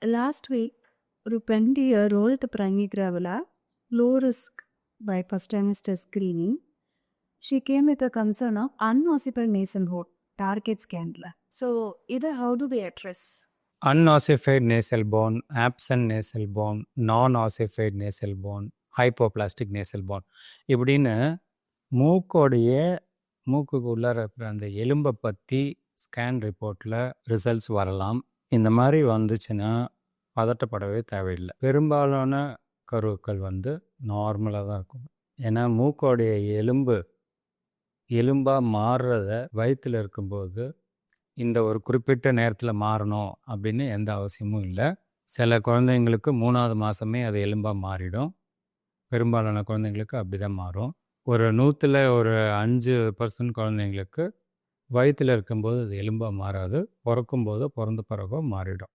Last week, ஒரு 20-year-old Prangigravala, low risk by first trimester screening, she came with a concern of unossified nasal hole, target scan. So, either how do they address? Unossified nasal bone, absent nasal bone, non-ossified nasal bone, hypoplastic nasal bone இப்படின்னு மூக்குக்கு உள்ளார இருக்கிற அந்த எலும்பை பற்றி scan ரிப்போர்ட்டில் results வரலாம். இந்த மாதிரி வந்துச்சுன்னா பதட்டப்படவே தேவையில்லை. பெரும்பாலான கருக்கள் நார்மலாக தான் இருக்கும். ஏன்னா மூக்கோடைய எலும்பாக மாறுறத வயிற்றில் இருக்கும்போது இந்த ஒரு குறிப்பிட்ட நேரத்தில் மாறணும் அப்படின்னு எந்த அவசியமும் இல்லை. சில குழந்தைங்களுக்கு 3வது மாதமே அது எலும்பாக மாறிடும். பெரும்பாலான குழந்தைங்களுக்கு அப்படி தான் மாறும். ஒரு 100ல் ஒரு 5% குழந்தைங்களுக்கு வயிற்றில் இருக்கும்போது அது எலும்பாக மாறாது. பிறக்கும்போதோ பிறந்த பிறகோ மாறிடும்.